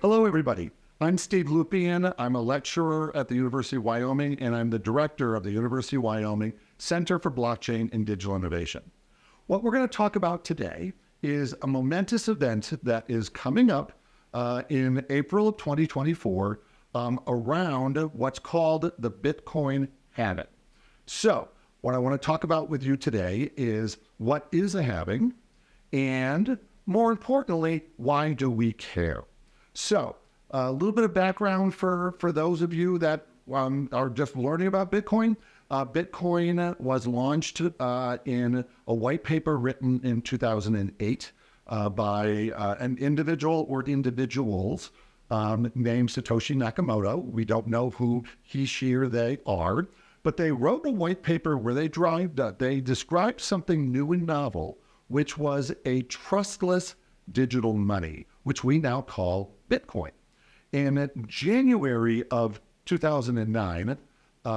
Hello, everybody. I'm Steve Lupien. I'm a lecturer at the University of Wyoming, and I'm the director of the University of Wyoming Center for Blockchain and Digital Innovation. What we're going to talk about today is a momentous event that is coming up in April of 2024 around what's called the Bitcoin halving. So what I want to talk about with you today is what is a halving, and more importantly, why do we care? So a little bit of background for those of you that are just learning about Bitcoin. Bitcoin was launched in a white paper written in 2008 by an individual or individuals named Satoshi Nakamoto. We don't know who he, she, or they are, but they wrote a white paper where they described something new and novel, which was a trustless digital money, which we now call Bitcoin. And in January of 2009,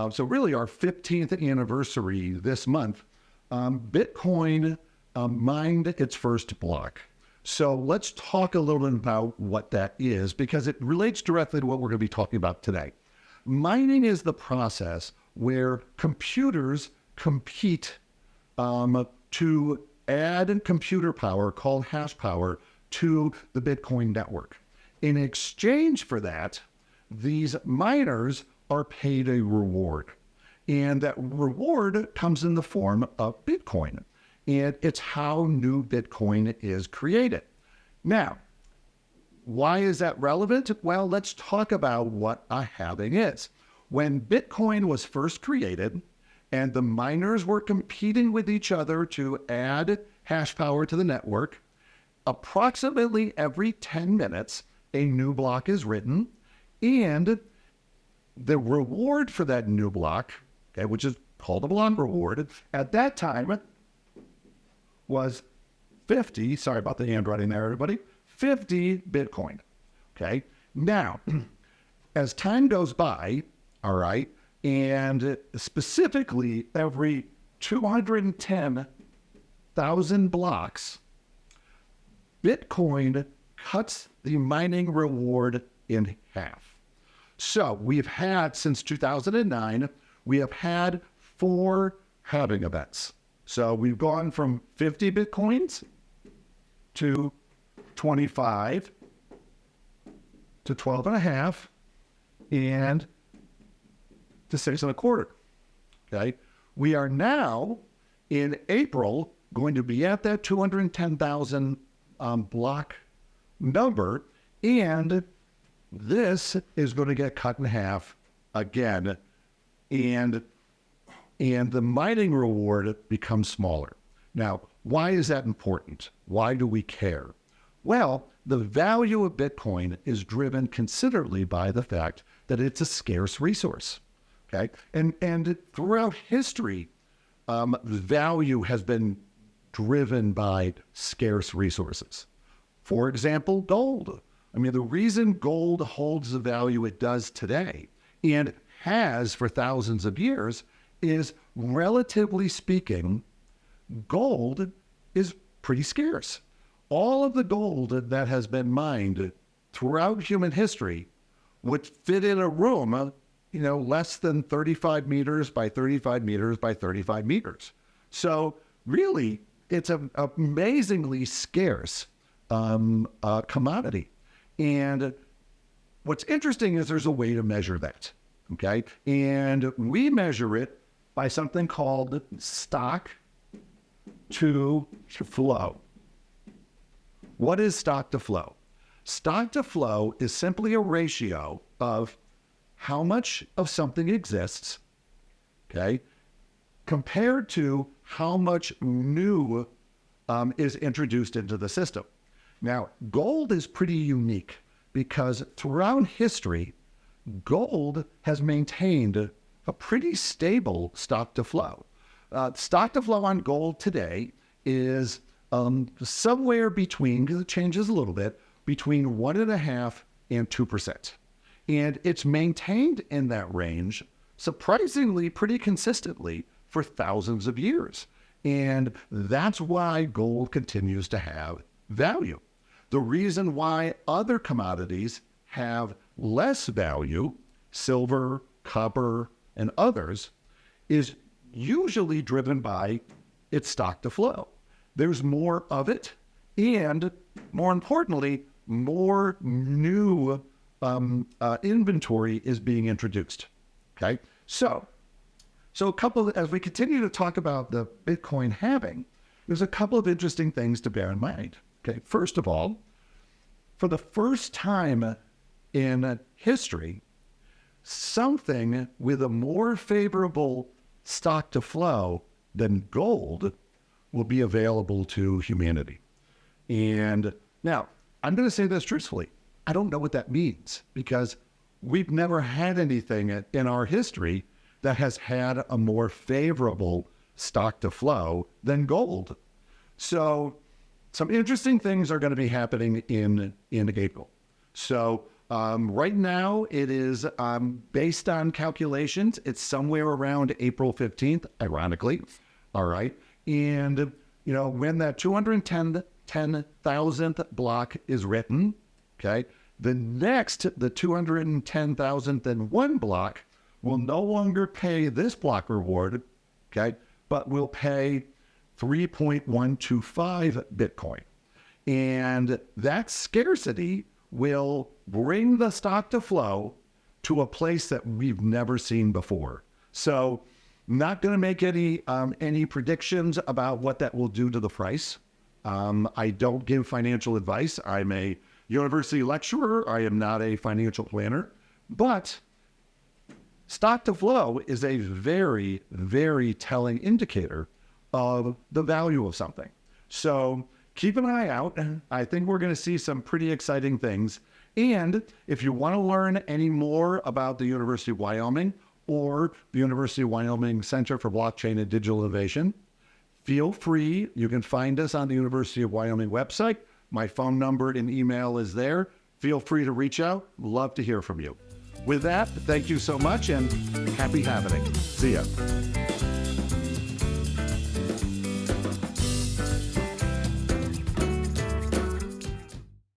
so really our 15th anniversary this month, Bitcoin mined its first block. So let's talk a little bit about what that is, because it relates directly to what we're going to be talking about today. Mining is the process where computers compete to add computer power, called hash power, to the Bitcoin network. In exchange for that, these miners are paid a reward. And that reward comes in the form of Bitcoin. And it's how new Bitcoin is created. Now, why is that relevant? Well, let's talk about what a halving is. When Bitcoin was first created and the miners were competing with each other to add hash power to the network, approximately every 10 minutes, a new block is written, and the reward for that new block, okay, which is called a block reward, at that time was 50, sorry about the handwriting there, everybody, 50 Bitcoin, okay? Now, as time goes by, all right, and specifically every 210,000 blocks, Bitcoin cuts the mining reward in half. So we've had, since 2009, we have had 4 halving events. So we've gone from 50 Bitcoins to 25 to 12 and a half and to 6 and a quarter. Okay. We are now in April going to be at that 210,000 block number, and this is going to get cut in half again, and the mining reward becomes smaller. Now, why is that important? Why do we care? Well, the value of Bitcoin is driven considerably by the fact that it's a scarce resource. Okay, and throughout history, value has been driven by scarce resources. For example, gold. I mean, the reason gold holds the value it does today and has for thousands of years is, relatively speaking, gold is pretty scarce. All of the gold that has been mined throughout human history would fit in a room, less than 35 meters by 35 meters by 35 meters. So really, it's an amazingly scarce commodity. And what's interesting is there's a way to measure that, okay? And we measure it by something called stock to flow. What is stock to flow? Stock to flow is simply a ratio of how much of something exists, okay, compared to how much new is introduced into the system. Now, gold is pretty unique because throughout history, gold has maintained a pretty stable stock to flow. Stock to flow on gold today is somewhere between, because it changes a little bit, between 1.5% and 2%. And it's maintained in that range, surprisingly pretty consistently, for thousands of years. And that's why gold continues to have value. The reason why other commodities have less value, silver, copper, and others, is usually driven by its stock to flow. There's more of it, and more importantly, more new inventory is being introduced. Okay, so a couple, as we continue to talk about the Bitcoin halving, there's a couple of interesting things to bear in mind. Okay, first of all, for the first time in history, something with a more favorable stock to flow than gold will be available to humanity. And now, I'm going to say this truthfully. I don't know what that means, because we've never had anything in our history that has had a more favorable stock to flow than gold. So some interesting things are going to be happening in April. So right now it is based on calculations. It's somewhere around April 15th, ironically. All right. And, when that 210,000th block is written, okay, the 210,001 block will no longer pay this block reward, okay, but will pay 3.125 Bitcoin. And that scarcity will bring the stock to flow to a place that we've never seen before. So not going to make any predictions about what that will do to the price. I don't give financial advice. I'm a university lecturer. I am not a financial planner. But stock to flow is a very, very telling indicator of the value of something. So keep an eye out. I think we're going to see some pretty exciting things. And if you want to learn any more about the University of Wyoming or the University of Wyoming Center for Blockchain and Digital Innovation, feel free. You can find us on the University of Wyoming website. My phone number and email is there. Feel free to reach out. Love to hear from you. With that, thank you so much and happy halving. See ya.